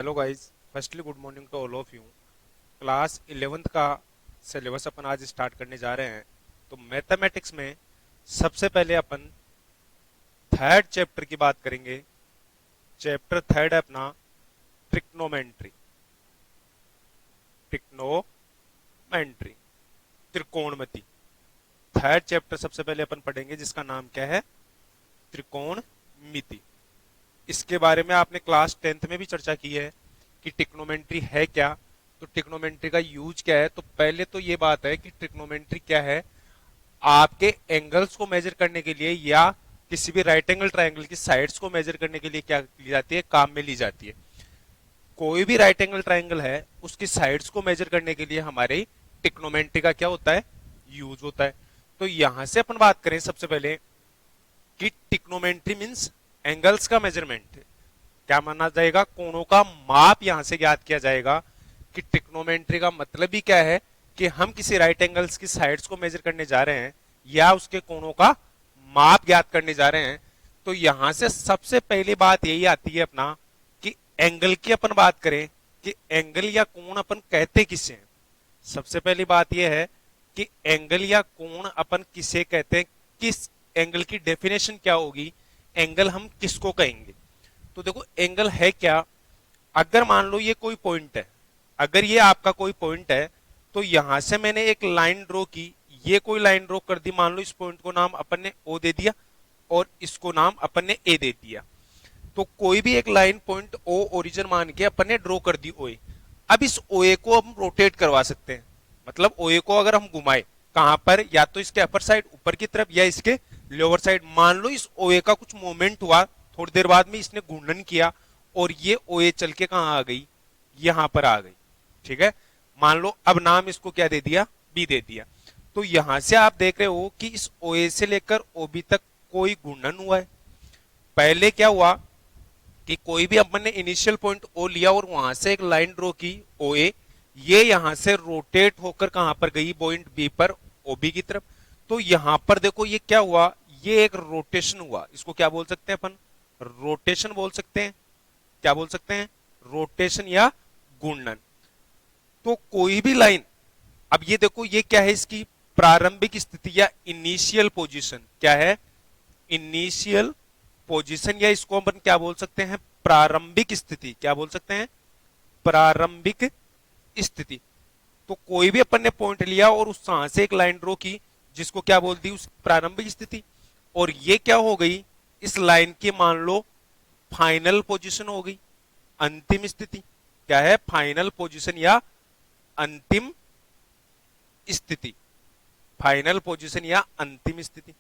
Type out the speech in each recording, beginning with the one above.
Hello guys, firstly good morning to all of you. Class 11th का syllabus अपन आज start करने जा रहे हैं। तो मैथमेटिक्स में सबसे पहले अपन थर्ड चैप्टर की बात करेंगे। चैप्टर थर्ड है अपना ट्रिग्नोमेट्री। ट्रिग्नोमेट्री, त्रिकोणमिति। थर्ड चैप्टर सबसे पहले अपन पढ़ेंगे जिसका नाम क्या है, त्रिकोणमिति। इसके बारे में आपने क्लास 10th में भी चर्चा की है कि ट्रिग्नोमेट्री है क्या, तो ट्रिग्नोमेट्री का यूज क्या है। तो पहले तो ये बात है कि ट्रिग्नोमेट्री क्या है। आपके एंगल्स को मेजर करने के लिए या किसी भी राइट एंगल ट्रायंगल की साइड्स को मेजर करने के लिए क्या ली जाती है, काम में ली जाती है। कोई भी राइट एंगल ट्रायंगल है उसकी साइड्स को मेजर करने के लिए हमारे ट्रिग्नोमेट्री का क्या होता है, यूज होता है। तो यहां से अपन बात करें सबसे पहले कि ट्रिग्नोमेट्री मींस एंगल्स का मेजरमेंट। क्या माना जाएगा, कोणों का माप यहां से ज्ञात किया जाएगा। कि ट्रिग्नोमेट्री का मतलब ही क्या है कि हम किसी राइट एंगल्स की साइड्स को मेजर करने जा रहे हैं या उसके कोणों का माप ज्ञात करने जा रहे हैं। तो यहां से सबसे पहली बात यही आती है अपना कि एंगल की अपन बात करें कि एंगल या कोण अपन कहते किसे हैं। सबसे पहली बात यह है कि एंगल या कोण अपन किसे कहते हैं, किस एंगल की डेफिनेशन क्या होगी, एंगल हम किसको कहेंगे। तो देखो एंगल है क्या। अगर मान लो ये कोई पॉइंट है, अगर ये आपका कोई पॉइंट है तो यहां से मैंने एक लाइन ड्रॉ की, ये कोई लाइन ड्रॉ कर दी। मान लो इस पॉइंट को नाम अपन ने ओ दे दिया और इसको नाम अपन ने ए दे दिया। तो कोई भी एक लाइन पॉइंट ओ ओरिजिन मान के अपन ने ड्रॉ कर दी ओए। अब इस ओए को हम रोटेट करवा सकते हैं। मतलब ओए को अगर हम घुमाए कहां पर, या तो इसके अपर साइड ऊपर की तरफ या इसके लोअर साइड। मान लो इस ओए का कुछ मोमेंट हुआ, थोड़ी देर बाद में इसने घूर्णन किया और ये ओए चल के कहां आ गई, यहां पर आ गई। ठीक है, मान लो अब नाम इसको क्या दे दिया, बी दे दिया। तो यहां से आप देख रहे हो कि इस ओए से लेकर ओबी तक कोई घूर्णन हुआ है। पहले क्या हुआ कि कोई भी अपन ने इनिशियल पॉइंट ओ लिया और वहां से एक लाइन ड्रॉ की ओ ए, ये यहां से रोटेट होकर कहां पर गई, पॉइंट बी पर ओबी की तरफ। तो यहां पर देखो ये क्या हुआ, ये एक रोटेशन हुआ। इसको क्या बोल सकते हैं अपन, रोटेशन बोल सकते हैं। क्या बोल सकते हैं, रोटेशन या घूर्णन। तो कोई भी लाइन, अब ये देखो ये क्या है, इसकी प्रारंभिक स्थिति या इनिशियल पोजीशन क्या है, इनिशियल पोजीशन, या इसको अपन क्या बोल सकते हैं, प्रारंभिक स्थिति। क्या बोल सकते हैं, प्रारंभिक स्थिति। तो कोई भी अपन ने पॉइंट लिया और उस से एक लाइन ड्रॉ की जिसको क्या बोल दी, उस प्रारंभिक स्थिति। और ये क्या हो गई, इस लाइन की मान लो फाइनल पोजीशन हो गई, अंतिम स्थिति। क्या है, फाइनल पोजीशन या अंतिम स्थिति, फाइनल पोजीशन या अंतिम स्थिति।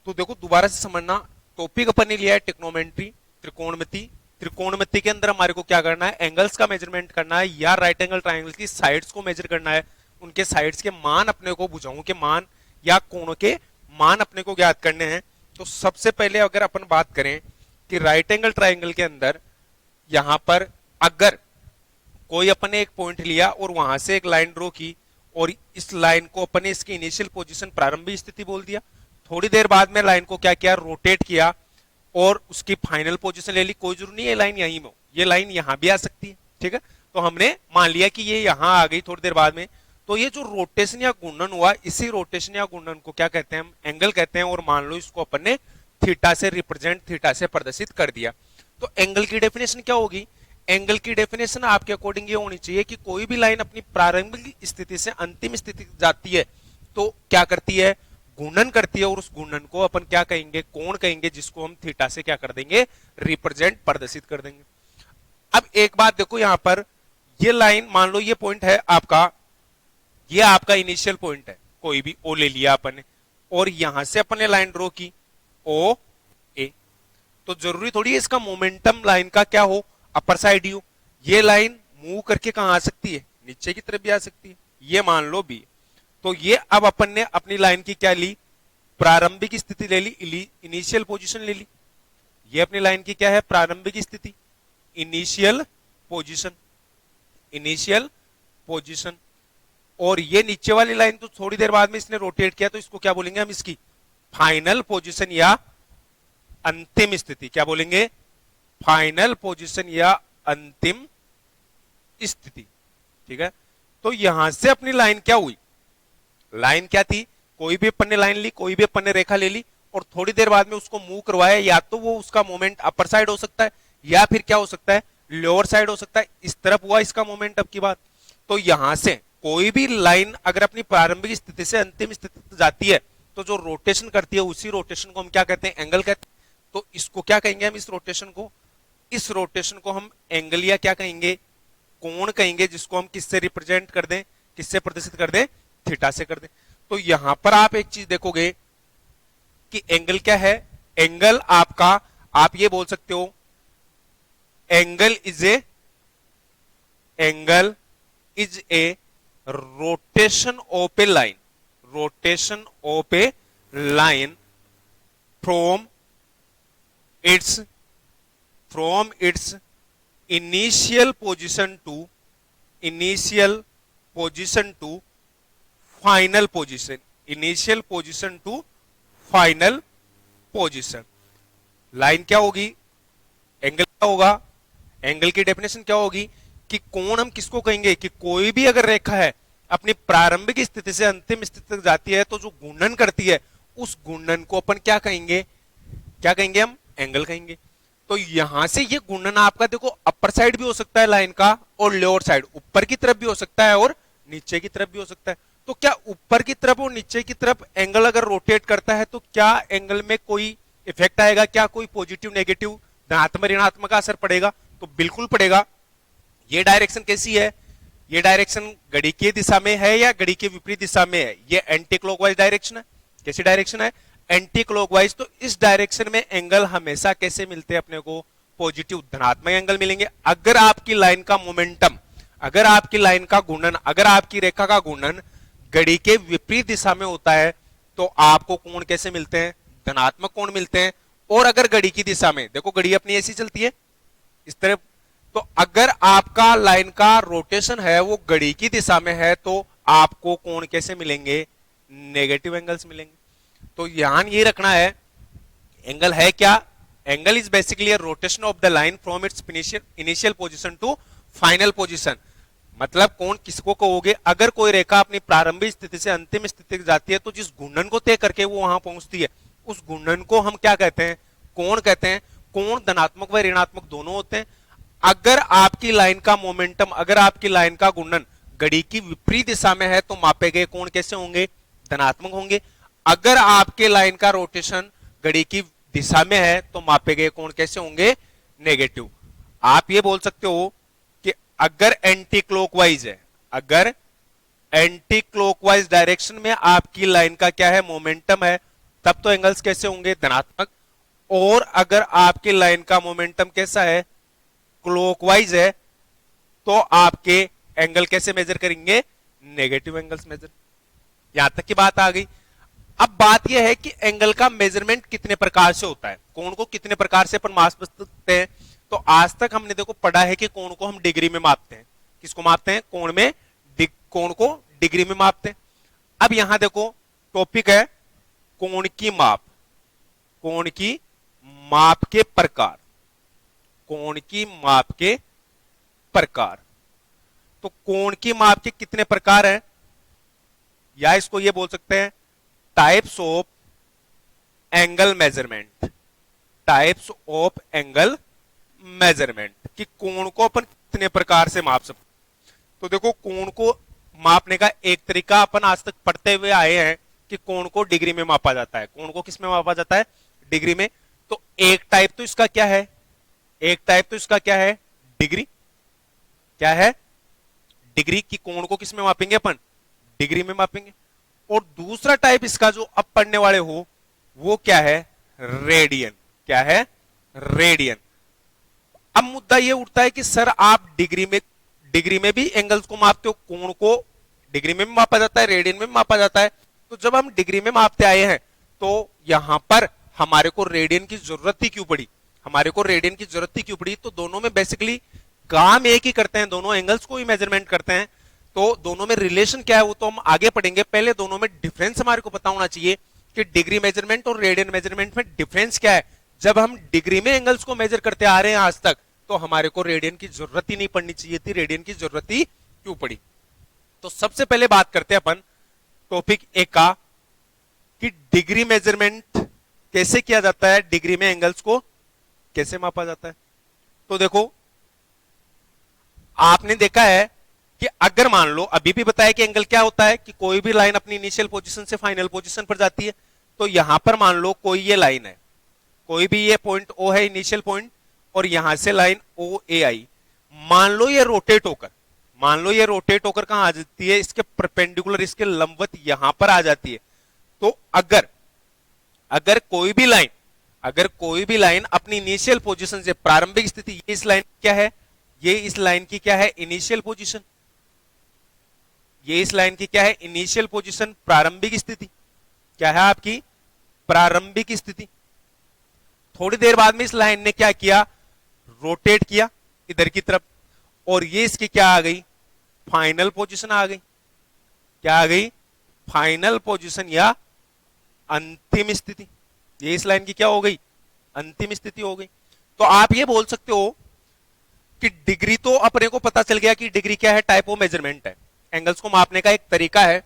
तो देखो दोबारा से समझना, टॉपिक अपन ने लिया है ट्रिग्नोमेट्री, त्रिकोणमिति। त्रिकोणमिति के अंदर हमारे को क्या करना है, एंगल्स का मेजरमेंट करना है या राइट एंगल ट्रायंगल की साइड्स को मेजर करना है। उनके साइड्स के मान अपने को, भुजाओं के मान या कोणों के मान अपने को ज्ञात करने हैं। तो सबसे पहले अगर अपन बात करें कि राइट एंगल ट्रायंगल के अंदर यहां पर अगर कोई अपन ने एक पॉइंट लिया और वहां से एक लाइन ड्रॉ की और इस लाइन को अपन ने इसकी इनिशियल पोजीशन प्रारंभिक स्थिति बोल दिया। थोड़ी देर बाद में लाइन को क्या किया, रोटेट किया और उसकी फाइनल पोजीशन ले ली। कोई जरूरी नहीं है लाइन यहीं में हो, ये लाइन यहां भी आ सकती है। ठीक है, तो हमने मान लिया कि ये यहां आ गई थोड़ी देर बाद में। तो ये जो रोटेशन या घूर्णन हुआ, इसी रोटेशन या घूर्णन को क्या कहते हैं, हम एंगल कहते हैं। और मान लो इसको अपन ने थीटा से रिप्रेजेंट, थीटा से प्रदर्शित कर दिया। तो एंगल की डेफिनेशन क्या होगी, एंगल की डेफिनेशन आपके अकॉर्डिंग ये होनी चाहिए कि कोई भी लाइन अपनी प्रारंभिक स्थिति से अंतिम स्थिति जाती है तो क्या करती है, घूर्णन करती है। और उस घूर्णन को अपन क्या कहेंगे, कोण कहेंगे, जिसको हम थीटा से क्या कर देंगे, रिप्रेजेंट, प्रदर्शित कर देंगे। अब एक बात देखो, यहां पर ये लाइन मान लो ये पॉइंट है आपका, ये आपका इनिशियल पॉइंट है, कोई भी ओ ले लिया अपन ने और यहां से अपन ने लाइन ड्रॉ की ओ ए। तो जरूरी थोड़ी है इसका मोमेंटम लाइन का क्या हो, अपर साइड ही हो। ये लाइन मूव करके कहां आ सकती है, नीचे की तरफ भी आ सकती है। ये मान लो बी। तो ये अब अपन ने अपनी लाइन की क्या ली, प्रारंभिक स्थिति ले ली, इनिशियल पोजीशन ले ली। ये अपनी लाइन की क्या है, प्रारंभिक स्थिति, इनिशियल पोजीशन, इनिशियल पोजीशन। और ये नीचे वाली लाइन तो थोड़ी देर बाद में इसने रोटेट किया, तो इसको क्या बोलेंगे हम, इसकी फाइनल पोजीशन या अंतिम स्थिति। क्या बोलेंगे, फाइनल पोजीशन या अंतिम स्थिति। ठीक है, तो यहां से अपनी लाइन क्या हुई, लाइन क्या थी, कोई भी अपन ने लाइन ली, कोई भी अपन ने रेखा ले ली और थोड़ी देर बाद में उसको मूव करवाया, या तो वो उसका मोमेंट अपर साइड हो सकता है या फिर क्या हो सकता है, लोअर साइड हो सकता है। इस तरफ हुआ इसका मोमेंट अब की बात। तो यहां से कोई भी लाइन अगर अपनी प्रारंभिक स्थिति से अंतिम स्थिति तक जाती है तो जो रोटेशन करती है उसी रोटेशन को हम क्या कहते हैं, एंगल कहते हैं। तो इसको क्या कहेंगे हम, इस रोटेशन को हम एंगल या क्या कहेंगे, कोण कहेंगे, जिसको हम किससे रिप्रेजेंट कर दें, किससे प्रदर्शित कर दें, थीटा से कर दें। तो यहां पर आप एक चीज देखोगे कि एंगल क्या है, एंगल आपका, आप ये बोल सकते हो angle is a rotation of a line, rotation of a line from its initial position to final position, initial position to final position. Line क्या होगी, एंगल क्या होगा, एंगल की डेफिनेशन क्या होगी कि कोण हम किसको कहेंगे, कि कोई भी अगर रेखा है अपनी प्रारंभिक स्थिति से अंतिम स्थिति तक जाती है तो जो घूर्णन करती है उस घूर्णन को अपन क्या कहेंगे, हम एंगल कहेंगे। तो यहां से ये घूर्णन आपका देखो अपर साइड भी हो सकता है लाइन का और लोअर साइड, ऊपर की तरफ भी हो सकता है और नीचे की तरफ भी हो सकता है। तो क्या ऊपर की तरफ और नीचे की तरफ एंगल अगर रोटेट करता है तो क्या एंगल में कोई इफेक्ट आएगा, क्या कोई पॉजिटिव नेगेटिव धनात्मक ऋणात्मक का असर पड़ेगा, तो बिल्कुल पड़ेगा। ये डायरेक्शन कैसी है, ये डायरेक्शन घड़ी की दिशा में है या घड़ी के विपरीत दिशा में है, ये एंटी क्लॉकवाइज डायरेक्शन है। कैसी डायरेक्शन है, एंटी क्लॉकवाइज। तो इस डायरेक्शन में एंगल हमेशा कैसे मिलते हैं अपने को, पॉजिटिव धनात्मक एंगल मिलेंगे। अगर आपकी लाइन का मोमेंटम, अगर आपकी लाइन का घूर्णन, अगर आपकी रेखा का घूर्णन घड़ी के विपरीत दिशा में होता है तो आपको कोण कैसे मिलते हैं, धनात्मक कोण मिलते हैं। और अगर घड़ी की दिशा में, देखो घड़ी अपनी ऐसी चलती है इस तरफ, तो अगर आपका लाइन का रोटेशन है वो घड़ी की दिशा में है तो आपको कोण कैसे मिलेंगे, नेगेटिव एंगल्स मिलेंगे। तो ध्यान ये रखना है, एंगल है क्या, angle is basically a rotation of the line from its initial position to final position. मतलब कोण किसको कहोगे, अगर कोई रेखा अपनी प्रारंभिक स्थिति से अंतिम स्थिति तक जाती है तो जिस घूर्णन को तय करके वो वहां पहुंचती है उस घूर्णन को हम क्या कहते हैं, कोण कहते हैं। कोण धनात्मक व ऋणात्मक दोनों होते हैं। अगर आपकी लाइन का मोमेंटम, अगर आपकी लाइन का घूर्णन घड़ी की विपरीत दिशा में है तो मापे गए कोण कैसे होंगे, धनात्मक होंगे। अगर आपके लाइन का रोटेशन घड़ी की दिशा में है तो मापे गए कोण कैसे होंगे, नेगेटिव। आप ये बोल सकते हो कि अगर एंटी क्लॉकवाइज है, अगर एंटी क्लॉकवाइज डायरेक्शन में आपकी लाइन का क्या है, मोमेंटम है, तब तो एंगल्स कैसे होंगे, धनात्मक। और अगर आपकी लाइन का मोमेंटम कैसा है, क्लॉकवाइज है, तो आपके एंगल कैसे मेजर करेंगे, नेगेटिव एंगल्स मेजर। यहां तक की बात आ गई। अब बात यह है कि एंगल का मेजरमेंट कितने प्रकार से होता है, कोण को कितने प्रकार से अपन माप सकते हैं। तो आज तक हमने देखो पढ़ा है कि कोण को हम डिग्री में मापते हैं। किसको मापते हैं, कोण में, कोण को डिग्री में मापते हैं। अब यहां देखो टॉपिक है कोण की माप, कोण की माप के प्रकार, कोण की माप के प्रकार। तो कोण की माप के कितने प्रकार हैं, या इसको ये बोल सकते हैं types of angle measurement, types of angle measurement, कि कोण को अपन कितने प्रकार से माप सकते। तो देखो कोण को मापने का एक तरीका अपन आज तक पढ़ते हुए आए हैं कि कोण को डिग्री में मापा जाता है। कोण को किस में मापा जाता है, डिग्री में। तो एक टाइप तो इसका क्या है, एक टाइप तो इसका क्या है, डिग्री। क्या है, डिग्री। की कोण को किस में मापेंगे अपन, डिग्री में मापेंगे। और दूसरा टाइप इसका जो अब पढ़ने वाले हो वो क्या है, रेडियन। क्या है, रेडियन। अब मुद्दा ये उठता है कि सर आप डिग्री में भी एंगल्स को मापते हो, कोण को डिग्री में भी मापा जाता है, रेडियन में भी मापा जाता है। तो जब हम डिग्री में मापते आए हैं तो यहां पर हमारे को रेडियन की जरूरत ही क्यों पड़ी, हमारे को रेडियन की जरूरत ही क्यों पड़ी। तो दोनों में बेसिकली काम एक ही करते हैं, दोनों एंगल्स को ही मेजरमेंट करते हैं। तो दोनों में रिलेशन क्या है वो तो हम आगे पढ़ेंगे। पहले दोनों में डिफरेंस हमारे को पता होना चाहिए कि डिग्री मेजरमेंट और रेडियन मेजरमेंट में डिफरेंस क्या है। जब हम डिग्री में एंगल्स को मेजर करते आ रहे हैं आज तक, तो हमारे को रेडियन की जरूरत ही नहीं पड़नी चाहिए थी, रेडियन की जरूरत ही क्यों पड़ी। तो सबसे पहले बात करते हैं अपन टॉपिक ए का कि डिग्री मेजरमेंट कैसे किया जाता है, डिग्री में एंगल्स को कैसे मापा जाता है। तो देखो आपने देखा है कि अगर मान लो अभी भी बताया कि एंगल क्या होता है कि कोई भी लाइन अपनी इनिशियल पोजीशन से फाइनल पोजीशन पर जाती है। तो यहां पर मान लो कोई ये लाइन है, कोई भी ये पॉइंट ओ है इनिशियल पॉइंट, और यहां से लाइन ओ ए आई, मान लो ये रोटेट होकर, मान लो ये रोटेट होकर कहां आ जाती है, इसके परपेंडिकुलर, इसके लंबवत यहां पर आ जाती है। तो अगर अगर कोई भी लाइन, अगर कोई भी लाइन अपनी इनिशियल पोजीशन से, प्रारंभिक स्थिति, ये इस लाइन क्या है, ये इस लाइन की क्या है, इनिशियल पोजीशन, ये इस लाइन की क्या है, इनिशियल पोजीशन, प्रारंभिक स्थिति क्या है आपकी, प्रारंभिक स्थिति। थोड़ी देर बाद में इस लाइन ने क्या किया, रोटेट किया इधर की तरफ, और ये इसकी क्या आ गई, फाइनल पोजीशन आ गई। क्या आ गई, फाइनल पोजीशन या अंतिम स्थिति। ये इस लाइन की क्या हो गई, अंतिम स्थिति हो गई। तो आप ये बोल सकते हो कि डिग्री तो अपने को पता चल गया कि डिग्री क्या है, टाइप ऑफ मेजरमेंट है, एंगल्स को मापने का एक तरीका है।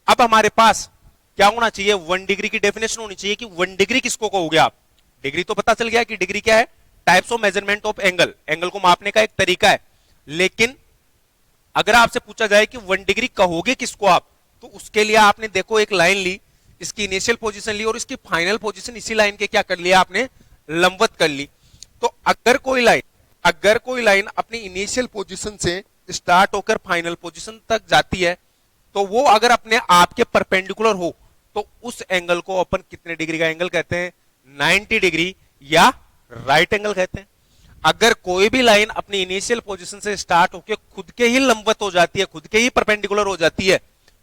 अब हमारे पास क्या होना चाहिए, 1 डिग्री की डेफिनेशन होनी चाहिए कि 1 डिग्री किसको कहोगे आप। डिग्री तो पता चल गया कि डिग्री क्या है, types of measurement of angle, angle को मापने का एक तरीका है। लेकिन अगर आपसे पूछा जाए कि 1 डिग्री कहोगे किसको आप, तो उसके लिए आपने देखो एक लाइन ली, इसकी इनिशियल पोजीशन ली और इसकी फाइनल पोजीशन इसी लाइन के क्या कर लिया आपने, लंबवत कर ली। तो अगर कोई लाइन अपनी इनिशियल पोजीशन से स्टार्ट होकर फाइनल पोजीशन तक जाती है, तो वो अगर अपने आप के परपेंडिकुलर हो, तो उस एंगल को अपन कितने डिग्री का एंगल कहते हैं, 90 डिग्री या राइट एंगल कहते हैं। अगर कोई भी लाइन अपनी इनिशियल पोजीशन से स्टार्ट होकर खुद के ही लंबवत हो जाती है, खुद के ही परपेंडिकुलर हो जाती है,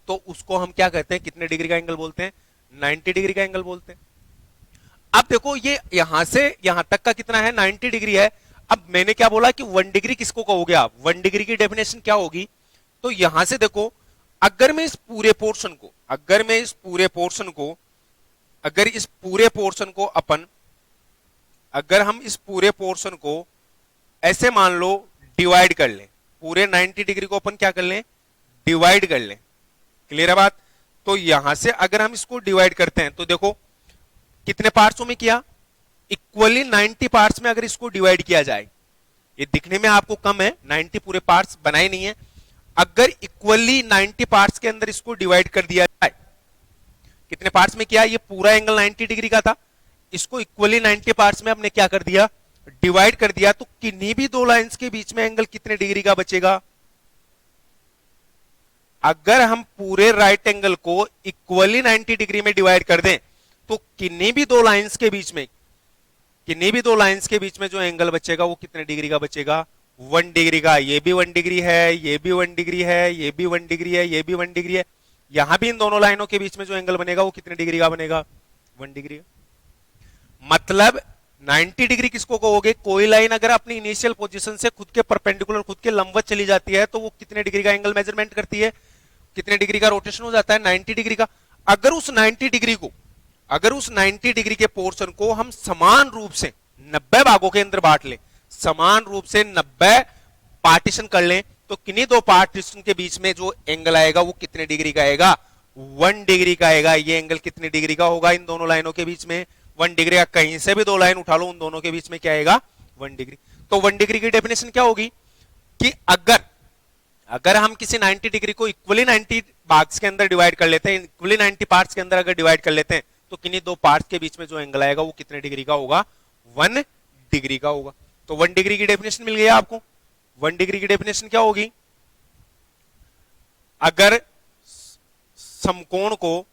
तो उसको हम क्या कहते हैं, कितने डिग्री का एंगल बोलते हैं, 90 डिग्री का एंगल बोलते हैं। अब देखो ये यहां से यहां तक का कितना है, 90 डिग्री है। अब मैंने क्या बोला कि 1 डिग्री किसको कहोगे आप, 1 डिग्री की डेफिनेशन क्या होगी। तो यहां से देखो, अगर मैं इस पूरे पोर्शन को, अगर मैं इस पूरे पोर्शन को, अगर इस पूरे पोर्शन को अपन, अगर हम इस पूरे पोर्शन को ऐसे मान लो डिवाइड कर लें, पूरे 90 डिग्री को अपन क्या कर लें, डिवाइड कर लें। क्लियर है बात। तो यहां से अगर हम इसको डिवाइड करते हैं, तो देखो कितने पार्ट्सों में किया, इक्वली 90 पार्ट्स में अगर इसको डिवाइड किया जाए, ये दिखने में आपको कम है, 90 पूरे पार्ट्स बनाए नहीं है, अगर इक्वली 90 पार्ट्स के अंदर इसको डिवाइड कर दिया जाए, कितने पार्ट्स में किया, ये पूरा एंगल 90 डिग्री का था, इसको इक्वली 90 पार्ट्स में हमने क्या कर दिया, डिवाइड कर दिया। तो किन्हीं भी दो लाइंस के बीच में एंगल कितने डिग्री का बचेगा, अगर हम पूरे राइट एंगल को इक्वली 90 डिग्री में डिवाइड कर दें, तो किन्हीं भी दो लाइंस के बीच में, किन्हीं भी दो लाइंस के बीच में जो एंगल बचेगा वो कितने डिग्री का बचेगा, 1 डिग्री का। ये भी 1 डिग्री है, ये भी 1 डिग्री है, ये भी 1 डिग्री है, ये भी 1 डिग्री है। यहां भी इन दोनों लाइनों के बीच में जो एंगल बनेगा वो कितने डिग्री का बनेगा, 1 डिग्री का। मतलब 90 डिग्री किसको कहोगे, कोई लाइन अगर अपनी इनिशियल पोजीशन से खुद के परपेंडिकुलर, खुद के लंबवत चली जाती है, तो वो कितने डिग्री का एंगल मेजरमेंट करती है, कितने डिग्री का रोटेशन हो जाता है, 90 डिग्री का। अगर उस 90 डिग्री को, अगर उस 90 डिग्री के पोर्शन को हम समान रूप से 90 भागों के अंदर बांट लें, समान रूप से 90 पार्टीशन कर लें, तो किन्हीं दो पार्टीशन के बीच में जो एंगल आएगा वो कितने डिग्री का आएगा, 1 डिग्री का आएगा। ये एंगल कितने डिग्री का होगा इन दोनों लाइनों के बीच में, 1 डिग्री का। कहीं से भी दो लाइन उठा लो, उन दोनों के बीच में क्या आएगा, 1 डिग्री। तो 1 डिग्री की डेफिनेशन क्या होगी कि अगर हम किसी 90 डिग्री को इक्वली 90 भाग्स के अंदर डिवाइड कर लेते हैं, इक्वली 90 पार्ट्स के अंदर अगर डिवाइड कर लेते हैं, तो किन्हीं दो पार्ट्स के बीच में जो एंगल आएगा वो कितने डिग्री का होगा, 1 डिग्री का होगा। तो 1 डिग्री की डेफिनेशन मिल गया आपको। 1 डिग्री की डेफिनेशन क्या होगी, अगर समकोण को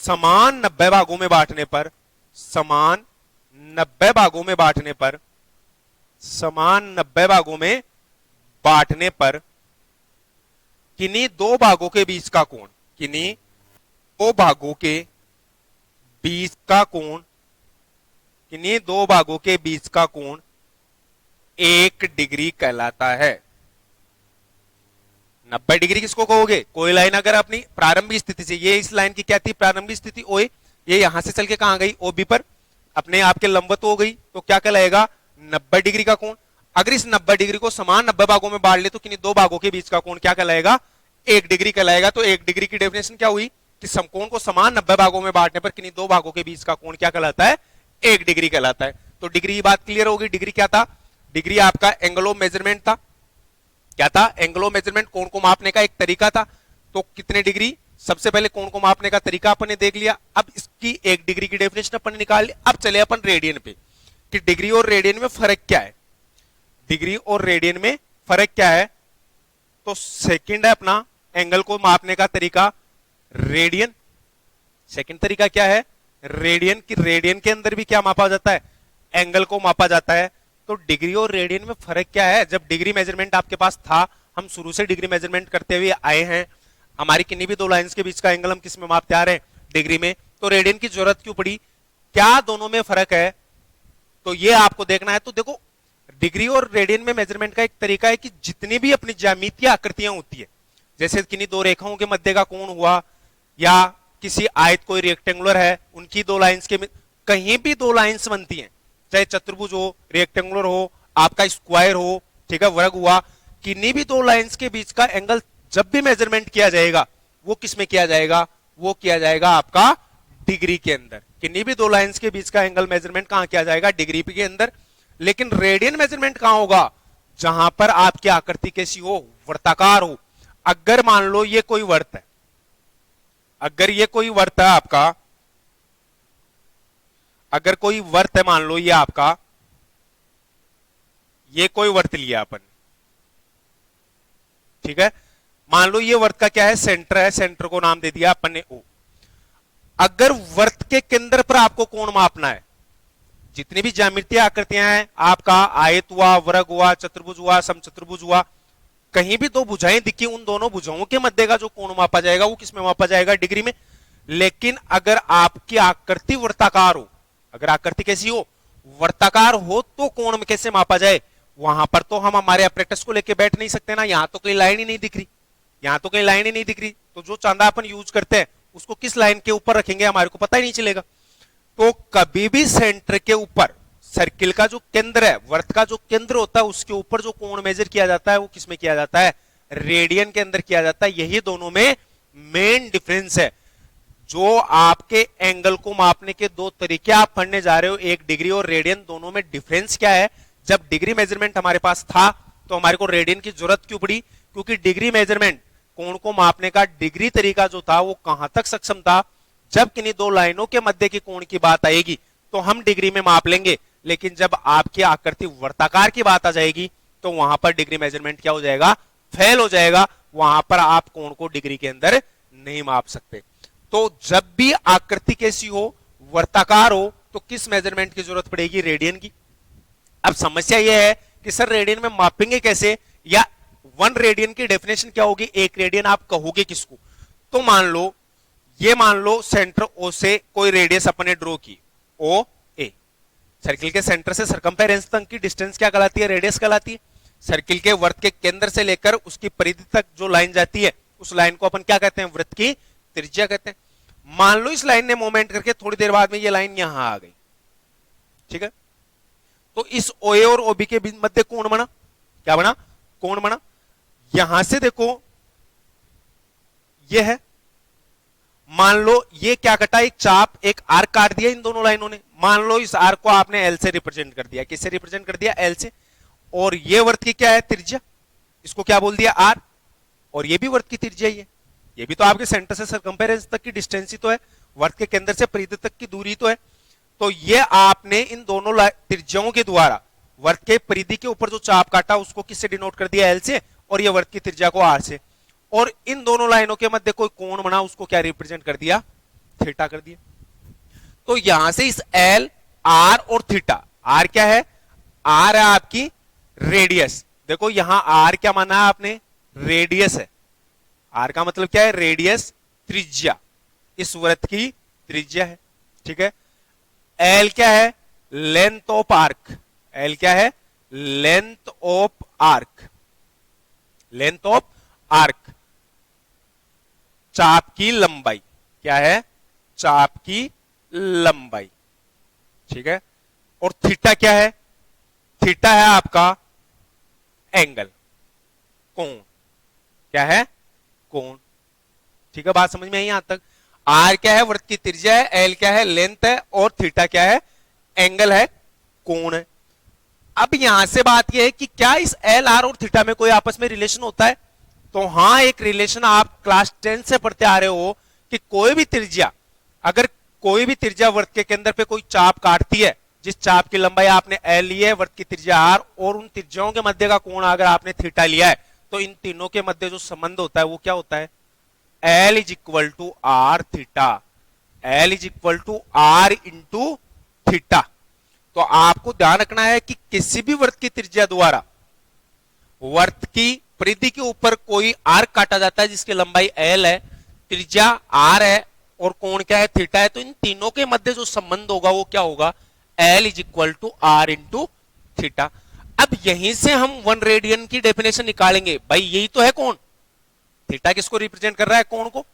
समान 90 भागों में बांटने पर, समान 90 भागों में बांटने पर, समान 90 भागों में बांटने पर किन्हीं दो भागों के बीच का कोण, किन्हीं दो भागों के बीच का कोण, किन्हीं दो भागों के बीच का कोण 1 डिग्री कहलाता है। 90 डिग्री किसको कहोगे, कोई लाइन अगर अपनी प्रारंभिक स्थिति से, ये इस लाइन की क्या थी, प्रारंभिक स्थिति ओ ए, ये यहां से चल के कहां गई, ओबी पर, अपने आप के लंबवत हो गई, तो क्या कहलाएगा 90 डिग्री का कोण। अगर इस 90 डिग्री को समान 90 भागों में बांट ले तो किन्हीं दो भागों के बीच का कोण क्या कहलाएगा 1 डिग्री कहलाएगा। तो 1 डिग्री की डेफिनेशन क्या हुई कि समकोण को समान 90 भागों में बांटने पर किन्हीं दो भागों के बीच का कोण क्या कहलाता है 1 डिग्री कहलाता है। तो डिग्री की बात क्लियर होगी। डिग्री क्या था, डिग्री आपका एंगल ऑफ मेजरमेंट था। क्या था, एंगल ऑफ मेजरमेंट, कोण को मापने का एक तरीका था। तो कितने डिग्री, सबसे पहले कोण को मापने का तरीका अपन ने देख लिया। अब इसकी 1 डिग्री की डेफिनेशन अपन ने निकाल ली। अब चले अपन रेडियन पे कि डिग्री और रेडियन में फर्क क्या है। डिग्री और रेडियन में फर्क क्या है, तो सेकंड है अपना एंगल को मापने का तरीका रेडियन। सेकंड तरीका क्या है रेडियन की, रेडियन के अंदर भी क्या मापा जाता है एंगल को मापा जाता है। तो डिग्री और रेडियन में फर्क क्या है, जब डिग्री मेजरमेंट आपके पास था, हम शुरू से डिग्री मेजरमेंट करते हुए आए हैं, हमारी किन्हीं भी दो लाइंस के बीच का एंगल हम किस में मापते आ रहे हैं डिग्री में, तो रेडियन की जरूरत क्यों पड़ी, क्या दोनों में फर्क है, तो ये आपको देखना है। तो देखो डिग्री और रेडियन में मेजरमेंट का एक तरीका है कि जितनी भी अपनी ज्यामितीय आकृतियां होती है, जैसे किन्हीं दो रेखाओं के मध्य का कोण हुआ, या किसी आयत कोई रेक्टेंगुलर है उनकी दो लाइंस के, कहीं भी दो लाइंस बनती हैं, चाहे चतुर्भुज हो, रेक्टेंगुलर हो, आपका स्क्वायर हो, ठीक है, वर्ग हुआ, किन्हीं भी दो लाइंस के बीच का एंगल जब भी मेजरमेंट किया जाएगा वो किस में किया जाएगा, वो किया जाएगा आपका डिग्री के अंदर। किन्हीं भी दो लाइंस के बीच का एंगल मेजरमेंट कहां किया जाएगा डिग्री के अंदर। लेकिन रेडियन मेजरमेंट कहां होगा, जहां पर आपकी आकृति कैसी हो, वर्ताकार हो। अगर मान लो ये कोई वर्त है, अगर ये कोई वर्त है आपका, अगर कोई वर्त है, मान लो ये आपका, ये कोई वर्त लिया अपन, ठीक है, मान लो ये वर्त का क्या है सेंटर है, सेंटर को नाम दे दिया अपन ने ओ। अगर वर्त के केंद्र पर आपको कोण मापना है, जितनी भी ज्यामितीय आकृतियां हैं, आपका आयत हुआ, वर्ग हुआ, चतुर्भुज हुआ, समचतुर्भुज हुआ, कहीं भी दो भुजाएं दिखी, उन दोनों भुजाओं के मध्य का जो कोण मापा जाएगा वो किसमें मापा जाएगा डिग्री में। लेकिन अगर आपकी आकृति वर्ताकार हो, अगर आकृति कैसी हो वर्ताकार हो, तो कोण में कैसे मापा जाए, वहां पर तो हम हमारे अपरेटस को लेके बैठ नहीं सकते ना, यहां तो कोई लाइन ही नहीं दिख रही, यहां तो कोई लाइन ही नहीं दिख रही, तो जो चांदा अपन यूज करते हैं उसको किस लाइन के ऊपर रखेंगे हमारे को पता ही नहीं चलेगा। तो कभी भी सेंटर के ऊपर, सर्किल का जो केंद्र है, वर्त का जो केंद्र होता है, उसके ऊपर जो कोण मेजर किया जाता है वो किसमें किया जाता है रेडियन के अंदर किया जाता है। यही दोनों में मेन डिफरेंस है। जो आपके एंगल को मापने के दो तरीके आप पढ़ने जा रहे हो, एक डिग्री और रेडियन, दोनों में डिफरेंस क्या है। जब डिग्री मेजरमेंट हमारे पास था तो हमारे को रेडियन की जरूरत क्यों पड़ी, क्योंकि डिग्री मेजरमेंट, कोण को मापने का डिग्री तरीका जो था वो कहां तक सक्षम था, जब किन्हीं दो लाइनों के मध्य के कोण की बात आएगी तो हम डिग्री में माप लेंगे, लेकिन जब आपकी आकृति वर्ताकार की बात आ जाएगी तो वहां पर डिग्री मेजरमेंट क्या हो जाएगा, फेल हो जाएगा, वहां पर आप कोण को डिग्री के अंदर नहीं माप सकते। तो जब भी आकृति कैसी हो वर्ताकार हो तो किस मेजरमेंट की जरूरत पड़ेगी रेडियन की। अब समस्या यह है कि सर रेडियन में मापेंगे कैसे, या 1 रेडियन की डेफिनेशन क्या होगी, 1 रेडियन आप कहोगे किसको। तो मान लो, ये मान लो सेंटर ओ से कोई रेडियस अपने ड्रॉ की, ओ ए, सर्किल के सेंटर से सरकमफेरेंस तक की डिस्टेंस क्या कहलाती है, रेडियस कहलाती है। सर्किल के वर्त के केंद्र से लेकर उसकी परिधि तक जो लाइन जाती है उस लाइन को अपन क्या कहते हैं, वृत्त की त्रिज्या कहते हैं। मान लो इस लाइन ने मूवमेंट करके थोड़ी देर बाद में ये लाइन यहां आ गई, ठीक है, तो इस ओ ए और ओबी के मध्य कोण बना, क्या बना, कोण बना। यहां से देखो ये है, मान लो ये क्या कटा, एक चाप, एक आर्क काट दिया इन दोनों लाइनों ने। मान लो इस आर्क को आपने एल से रिप्रेजेंट कर दिया, किससे रिप्रेजेंट कर दिया, एल से, और ये वर्त की क्या है त्रिज्या, इसको क्या बोल दिया आर, और ये भी वर्त की त्रिज्या ही है, ये भी तो आपके सेंटर से सरकमफेरेंस तक की डिस्टेंस ही तो है, वर्त के केंद्र से परिधि तक की दूरी तो है। तो ये आपने इन दोनों त्रिज्याओं के द्वारा वर्त के परिधि के ऊपर जो चाप काटा उसको किससे डिनोट कर दिया, एल से, और ये वर्त की त्रिज्या को आर से, और इन दोनों लाइनों के मध्य कोई कोण बना उसको क्या रिप्रेजेंट कर दिया, थीटा कर दिया। तो यहां से इस एल, आर और थीटा, आर क्या है, आर है आपकी रेडियस, देखो यहां आर क्या माना है आपने, रेडियस है, आर का मतलब क्या है, रेडियस, त्रिज्या, इस वृत्त की त्रिज्या है, ठीक है। एल क्या है, लेंथ ऑफ आर्क, एल क्या है, length of arc, length of arc, चाप की लंबाई, क्या है, चाप की लंबाई, ठीक है। और थीटा क्या है? थीटा है आपका एंगल, कोण। क्या है? कोण। ठीक है, बात समझ में आई यहां तक? आर क्या है? वृत्त की त्रिज्या है। एल क्या है? लेंथ है। और थीटा क्या है? एंगल है, कोण है। अब यहां से बात यह है कि क्या इस एल, आर और थीटा में कोई आपस में रिलेशन होता है? तो हां, एक रिलेशन आप क्लास 10 से पढ़ते आ रहे हो कि कोई भी त्रिज्या, अगर कोई भी त्रिज्या वृत्त के केंद्र पे कोई चाप काटती है, जिस चाप की लंबाई आपने एल ली है, वृत्त की त्रिज्या आर, और उन त्रिज्याओं के मध्य का कोण अगर आपने थीटा लिया है, तो इन तीनों के मध्य जो संबंध होता है वो क्या होता है? L is equal to R theta. L is equal to R into theta. तो आपको ध्यान रखना है कि किसी भी वृत्त की त्रिज्या द्वारा वृत्त की परिधि के ऊपर कोई आर्क काटा जाता है जिसकी लंबाई एल है, त्रिज्या आर है, और कोण क्या है? थीटा है। तो इन तीनों के मध्य जो संबंध होगा वो क्या होगा? L is equal to R into theta. अब यहीं से हम 1 रेडियन की डेफिनेशन निकालेंगे। भाई यही तो है कोण। थीटा किसको रिप्रेजेंट कर रहा है? कोण को,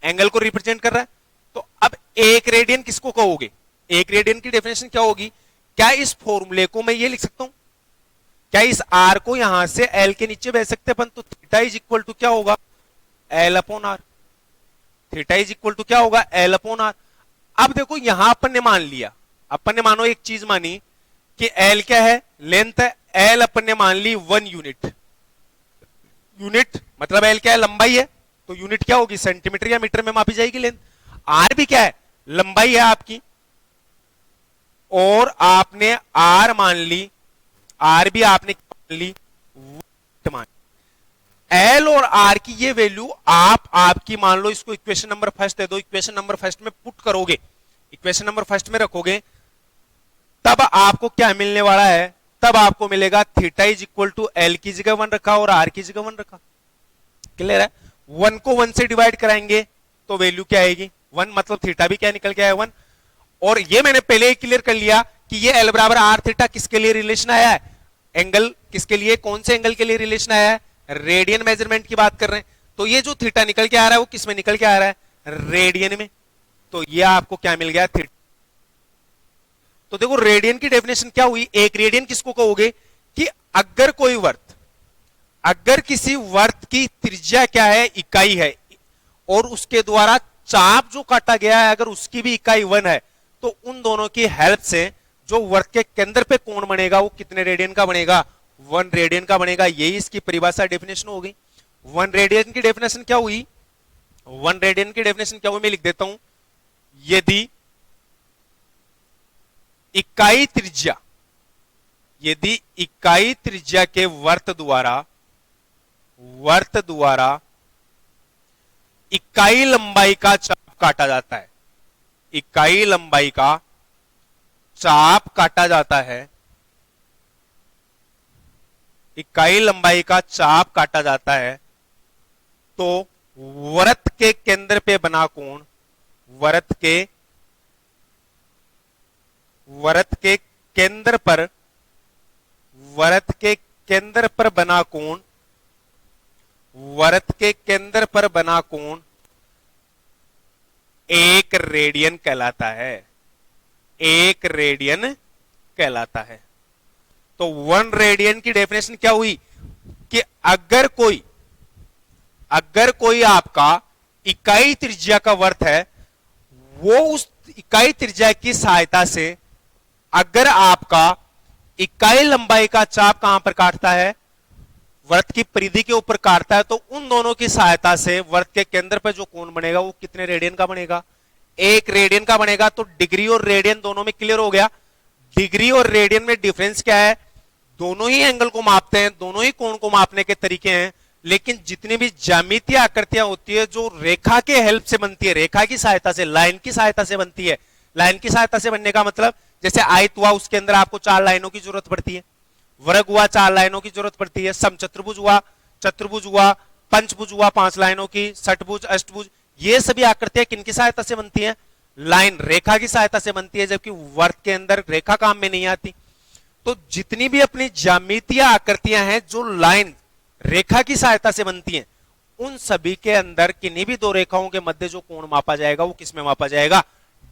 एंगल को रिप्रेजेंट कर रहा है। तो अब 1 रेडियन किसको कहोगे? 1 रेडियन की डेफिनेशन क्या होगी? क्या इस फॉर्मूले को मैं ये लिख सकता हूं? क्या इस आर को यहां से एल के नीचे बह सकते अपन? तो थीटा इज इक्वल टू क्या होगा? L upon R. Theta is equal to क्या होगा? L upon R. अब देखो यहां अपन ने मान लिया, अपन ने मानो एक चीज मानी कि एल क्या है? लेंथ है। एल अपन ने मान ली 1 यूनिट। यूनिट मतलब एल क्या है? लंबाई है। तो यूनिट क्या होगी? सेंटीमीटर या मीटर में मापी जाएगी लेंथ। आर भी क्या है? लंबाई है आपकी। और आपने आर मान ली, आर भी आपने मान ली, मान एल और आर की ये वैल्यू आपकी मान लो, इसको इक्वेशन नंबर फर्स्ट दे दो, इक्वेशन नंबर फर्स्ट में पुट करोगे, इक्वेशन नंबर फर्स्ट में रखोगे, तब आपको क्या मिलने वाला है? तब आपको मिलेगा theta is equal to L की जगह 1 रखा और आर की जगह 1 रखा। क्लियर है? 1 को 1 से डिवाइड कराएंगे तो वैल्यू क्या आएगी? 1। मतलब थीटा भी क्या निकल के आया? 1। और ये मैंने पहले ही क्लियर कर लिया कि ये एल बराबर आर थीटा किसके लिए रिलेशन आया है? एंगल किसके लिए, कौन से एंगल के लिए रिलेशन आया है? रेडियन मेजरमेंट की बात कर रहे हैं। तो ये जो थीटा निकल के आ रहा है वो किस में निकल के आ रहा है? रेडियन में। तो ये आपको क्या मिल गया? थीटा। तो देखो रेडियन की डेफिनेशन क्या हुई? 1 रेडियन किसको कहोगे? कि अगर कोई वर्त, अगर किसी वर्त की त्रिज्या क्या है? इकाई है, और उसके द्वारा चाप जो काटा गया है अगर उसकी भी इकाई 1 है, तो उन दोनों की हेल्प से जो वर्त के केंद्र पे कोण बनेगा वो कितने रेडियन का बनेगा? 1 रेडियन का बनेगा। यही इसकी परिभाषा डेफिनेशन हो गई। 1 रेडियन की डेफिनेशन क्या हुई? 1 रेडियन की डेफिनेशन क्या हुई? मैं लिख देता हूं, यदि इकाई त्रिज्या, यदि इकाई त्रिज्या के वर्त द्वारा इकाई लंबाई का चाप काटा जाता है, इकाई लंबाई का चाप काटा जाता है, इकाई लंबाई का चाप काटा जाता है, तो वृत्त के केंद्र पे बना कोण, वृत्त के केंद्र पर, वृत्त के केंद्र पर बना कोण, वृत्त के केंद्र पर बना कोण 1 रेडियन कहलाता है। 1 रेडियन कहलाता है। तो 1 रेडियन की डेफिनेशन क्या हुई? कि अगर कोई आपका इकाई त्रिज्या का वर्त है, वो उस इकाई त्रिज्या की सहायता से अगर आपका इकाई लंबाई का चाप कहां पर काटता है? वर्त की परिधि के ऊपर काटता है, तो उन दोनों की सहायता से वर्त के केंद्र पर जो कोण बनेगा वो कितने रेडियन का बनेगा? 1 रेडियन का बनेगा। तो डिग्री और रेडियन दोनों में क्लियर हो गया। डिग्री और रेडियन में डिफरेंस क्या है? दोनों ही एंगल को मापते हैं, दोनों ही कोण को मापने के तरीके हैं, लेकिन जितनी भी ज्यामितीय आकृतियां होती है जो रेखा के हेल्प से बनती है, रेखा की सहायता से, लाइन की सहायता से बनती है। लाइन की सहायता से बनने का मतलब जैसे आयत हुआ, उसके अंदर आपको 4 लाइनों की जरूरत पड़ती है। वर्ग हुआ, 4 लाइनों की जरूरत पड़ती है। समचतुर्भुज हुआ, चतुर्भुज हुआ, पंचभुज हुआ, 5 लाइनों की, षटभुज, अष्टभुज, ये सभी आकृतियां किनकी सहायता से बनती है? लाइन, रेखा की सहायता से बनती है, जबकि वर्ग के अंदर रेखा काम में नहीं आती। तो जितनी भी अपनी ज्यामितीय आकृतियां हैं जो लाइन, रेखा की सहायता से बनती हैं, उन सभी के अंदर किन्हीं भी 2 रेखाओं के मध्य जो कोण मापा जाएगा वो किस में मापा जाएगा?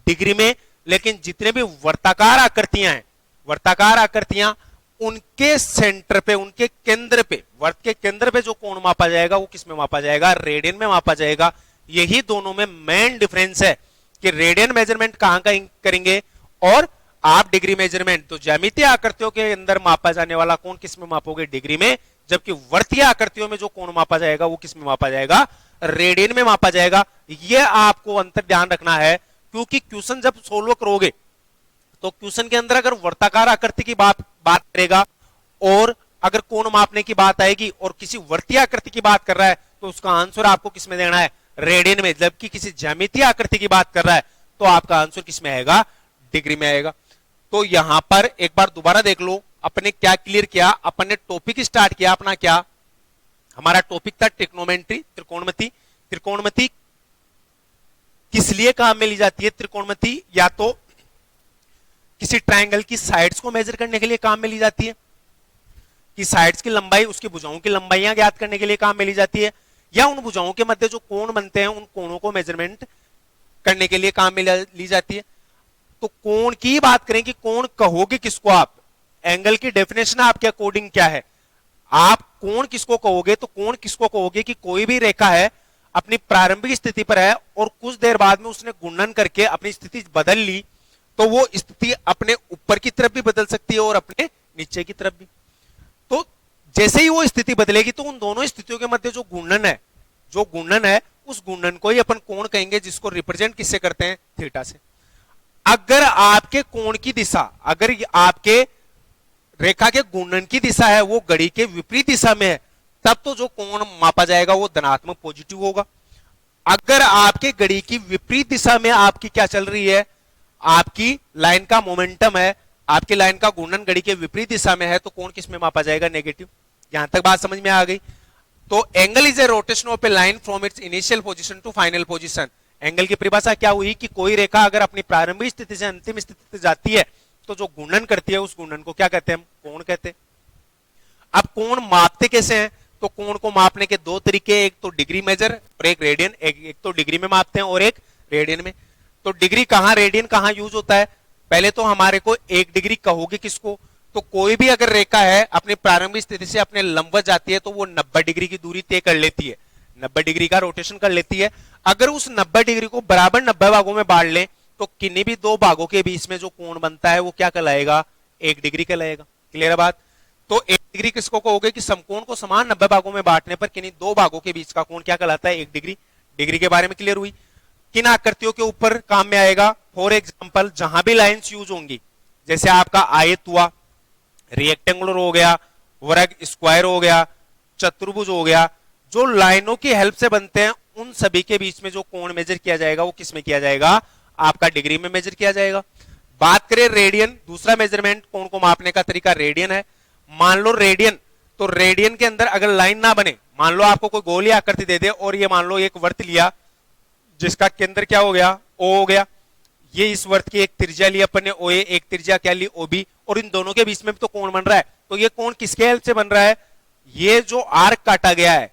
डिग्री में। लेकिन जितने भी वर्ताकार आकृतियां हैं, वर्ताकार आकृतियां, उनके सेंटर पे, उनके केंद्र पे, वर्त के केंद्र पे जो कोण मापा जाएगा वो किस में मापा जाएगा? रेडियन में मापा जाएगा। यही दोनों में मेन डिफरेंस है कि रेडियन मेजरमेंट कहां का करेंगे और आप डिग्री मेजरमेंट, तो ज्यामितीय आकृतियों के अंदर मापा जाने वाला कोण किस में मापोगे? डिग्री में। जबकि वर्तीय आकृतियों में जो कोण मापा जाएगा वो किस में मापा जाएगा? रेडियन में मापा जाएगा। यह आपको अंतर ध्यान रखना है, क्योंकि क्वेश्चन जब सोल्व करोगे तो क्वेश्चन के अंदर अगर वर्ताकार आकृति की बात करेगा और अगर कोण मापने की बात आएगी और किसी वर्तीय आकृति की बात कर रहा है तो उसका आंसर आपको किस में देना है? रेडियन में। जबकि किसी ज्यामितीय आकृति की बात कर रहा है तो आपका आंसर किस में आएगा? डिग्री में आएगा। तो यहां पर एक बार दोबारा देख लो, अपने क्या क्लियर किया, अपन ने टॉपिक स्टार्ट किया अपना, क्या हमारा टॉपिक था? ट्रिग्नोमेट्री, त्रिकोणमिति। त्रिकोणमिति किस लिए काम में ली जाती है? त्रिकोणमिति या तो किसी ट्रायंगल की साइड्स को मेजर करने के लिए काम में ली जाती है, कि साइड्स की लंबाई, उसकी भुजाओं की लंबाइयां ज्ञात करने के लिए काम में ली जाती है, या उन भुजाओं के मध्य जो कोण बनते हैं उन कोणों को मेजरमेंट करने के लिए काम में ली जाती है। तो कोण की बात करें कि कोण कहोगे किसको आप? एंगल की डेफिनेशन आपके अकॉर्डिंग क्या है? आप कोण किसको कहोगे? तो कोण किसको कहोगे कि कोई भी रेखा है, अपनी प्रारंभिक स्थिति पर है और कुछ देर बाद में उसने गुणन करके अपनी स्थिति बदल ली, तो वो स्थिति अपने ऊपर की तरफ भी बदल सकती है और अपने नीचे की तरफ भी। तो जैसे ही वो स्थिति बदलेगी तो उन दोनों स्थितियों के मध्य जो गुणन है उस गुणन को ही अपन कोण कहेंगे, जिसको रिप्रेजेंट किससे करते हैं? थीटा से। अगर आपके कोण की दिशा, अगर आपके रेखा के गुणन की दिशा है वो घड़ी के विपरीत दिशा में है, तब तो जो कोण मापा जाएगा वो धनात्मक पॉजिटिव होगा। अगर आपके घड़ी की विपरीत दिशा में आपकी क्या चल रही है, आपकी लाइन का मोमेंटम है, आपकी लाइन का घूर्णन घड़ी के विपरीत दिशा में है, तो कोण किस में मापा जाएगा? नेगेटिव। यहां तक बात समझ में आ गई? तो angle is a rotation of a line from its initial position to final position. Angle की परिभाषा क्या हुई कि कोई रेखा अगर अपनी प्रारंभिक स्थिति से अंतिम स्थिति जाती है तो जो घूर्णन करती है उस घूर्णन को क्या कहते हैं? हम कोण कहते हैं। अब कोण मापते कैसे हैं? तो कोण को मापने के दो तरीके, एक तो डिग्री मेजर और एक रेडियन। एक तो डिग्री में मापते हैं और एक रेडियन में। तो डिग्री कहां, रेडियन कहां यूज होता है? पहले तो हमारे को एक डिग्री कहोगे किसको? तो कोई भी अगर रेखा है अपनी प्रारंभिक स्थिति से अपने लंबवत जाती है तो वो 90 डिग्री की दूरी तय कर लेती है, 90 डिग्री का रोटेशन कर लेती है। अगर उस 90 डिग्री को बराबर 90 भागों में बांट लें तो किन्हीं भी दो भागों के बीच में जो कोण बनता है वो क्या कहलाएगा? 1 डिग्री कहलाएगा। क्लियर है बात? तो 1 डिग्री किसको कहोगे कि समकोण को समान 90 भागों में बांटने पर किन्हीं दो भागों के बीच का कोण क्या कहलाता है? 1 डिग्री। डिग्री के बारे में क्लियर हुई? किन आकृतियों के ऊपर काम में आएगा? फॉर एग्जाम्पल, जहां भी लाइन्स यूज होंगी, जैसे आपका आयत हुआ, रेक्टेंगुलर हो गया, वर्ग स्क्वायर हो गया, चतुर्भुज हो गया, जो लाइनों की हेल्प से बनते हैं उन सभी के बीच में जो कोण मेजर किया जाएगा वो किस में किया जाएगा? आपका डिग्री में मेजर किया जाएगा। बात करें रेडियन, दूसरा मेजरमेंट कोण को मापने का तरीका रेडियन है। मान लो रेडियन, तो रेडियन के अंदर अगर लाइन ना बने, मान लो आपको कोई गोली आकृति दे दे और ये मान लो एक वर्त लिया जिसका केंद्र क्या हो गया? ओ हो गया। ये इस वर्त की एक त्रिज्या ली अपन ने ओ ए, एक त्रिज्या क्या ली? ओ बी, और इन दोनों के बीच में भी तो कोण बन रहा है। तो ये कोण किसके हेल्प से बन रहा है? ये जो आर्क काटा गया है,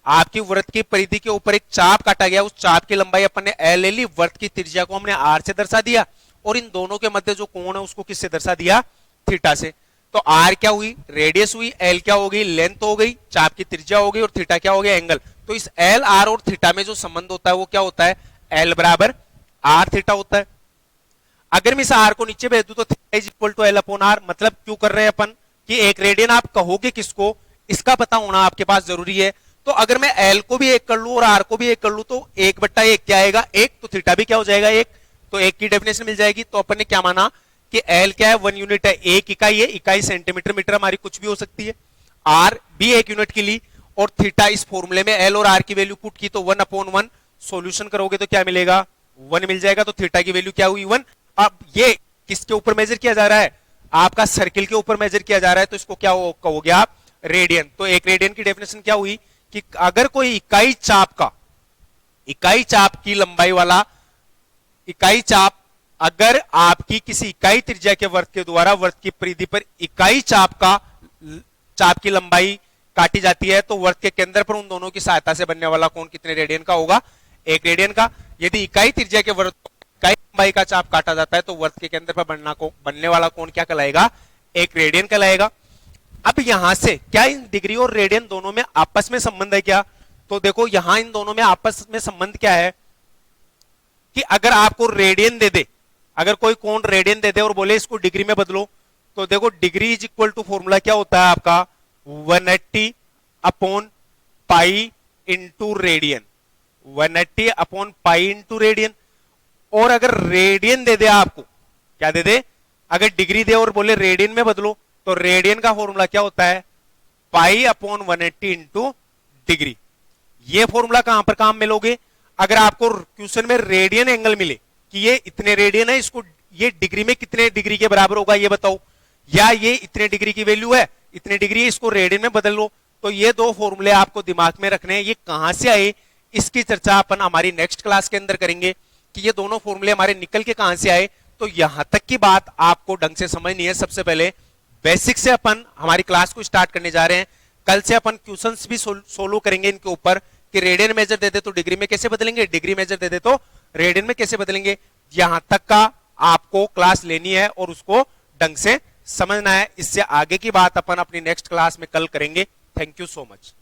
आपकी वृत्त की परिधि के ऊपर एक चाप काटा गया, उस चाप की लंबाई अपन ने एल ले ली, वृत्त की त्रिज्या को हमने आर से दर्शा दिया, और इन दोनों के मध्य जो कोण है उसको किससे दर्शा दिया? थीटा से। तो आर क्या हुई? रेडियस हुई। एल क्या हो गई? लेंथ हो गई। चाप की त्रिज्या हो गई। और थीटा क्या हो गया? एंगल। तो इस एल, आर और थीटा में जो संबंध होता है वो क्या होता है? एल बराबर आर थीटा होता है। अगर मैं इस आर को नीचे भेज दूं तो theta is equal to L upon R. मतलब क्यों कर रहे हैं अपन कि एक रेडियन आप कहोगे किसको, इसका पता होना आपके पास जरूरी है। तो अगर मैं एल को भी 1 कर लूं और आर को भी 1 कर लूं तो 1/1 क्या आएगा? 1। तो थीटा भी क्या हो जाएगा? 1। तो 1 की डेफिनेशन मिल जाएगी। तो अपन ने क्या माना कि एल क्या है? 1 यूनिट है, 1 इकाई है, इकाई सेंटीमीटर मीटर हमारी कुछ भी हो सकती है। आर भी 1 यूनिट की ली, और थीटा इस फॉर्मूले में एल और आर की वैल्यू पुट की तो 1/1, सॉल्यूशन करोगे तो क्या मिलेगा? 1 मिल जाएगा। तो थीटा की वैल्यू क्या हुई? 1। अब ये किसके ऊपर मेजर किया जा रहा है? आपका सर्किल के ऊपर मेजर किया जा रहा है, तो इसको क्या कहोगे आप? रेडियन। तो एक रेडियन की डेफिनेशन क्या हुई कि अगर कोई इकाई चाप की लंबाई वाला इकाई चाप, अगर आपकी किसी इकाई त्रिज्या के वृत्त के द्वारा वृत्त की परिधि पर इकाई चाप की लंबाई काटी जाती है, तो वृत्त के केंद्र पर उन दोनों की सहायता से बनने वाला कोण कितने रेडियन का होगा? 1 रेडियन का। यदि इकाई त्रिज्या के वृत्त इकाई लंबाई का चाप काटा जाता है तो वर्त के केंद्र पर बनने वाला कोण क्या कहलाएगा, एक रेडियन कहलाएगा। अब यहां से क्या इन डिग्री और रेडियन दोनों में आपस में संबंध है क्या, तो देखो यहां इन दोनों में आपस में संबंध क्या है कि अगर आपको रेडियन दे दे, अगर कोई कोण रेडियन दे दे और बोले इसको डिग्री में बदलो, तो देखो degree is equal to formula क्या होता है आपका 180 upon pi into radian, 180 upon pi into radian. और अगर रेडियन दे दे आपको, क्या दे दे, अगर डिग्री दे और बोले रेडियन में बदलो, तो रेडियन का फॉर्मूला क्या होता है पाई अपॉन 180 इंटू डिग्री। ये फॉर्मूला कहां पर काम में लोगे, अगर आपको क्वेश्चन में रेडियन एंगल मिले कि ये इतने रेडियन है, इसको ये डिग्री में कितने डिग्री के बराबर होगा ये बताओ, या ये इतने डिग्री की वैल्यू है, इतने डिग्री है, इसको रेडियन में बदल लो, तो ये दो फॉर्मूले आपको दिमाग में रखने हैं। ये कहां से आए इसकी चर्चा अपन हमारी नेक्स्ट क्लास के अंदर करेंगे कि ये दोनों फॉर्मूले हमारे निकल के कहां से आए। तो यहां तक की बात आपको ढंग से समझनी है। सबसे पहले बेसिक से अपन हमारी क्लास को स्टार्ट करने जा रहे हैं। कल से अपन क्वेश्चंस भी सोल्व करेंगे इनके ऊपर कि रेडियन मेजर दे दे तो डिग्री में कैसे बदलेंगे, डिग्री मेजर दे दे तो रेडियन में कैसे बदलेंगे। यहां तक का आपको क्लास लेनी है और उसको ढंग से समझना है। इससे आगे की बात अपन अपनी नेक्स्ट क्लास में कल करेंगे। Thank you so much.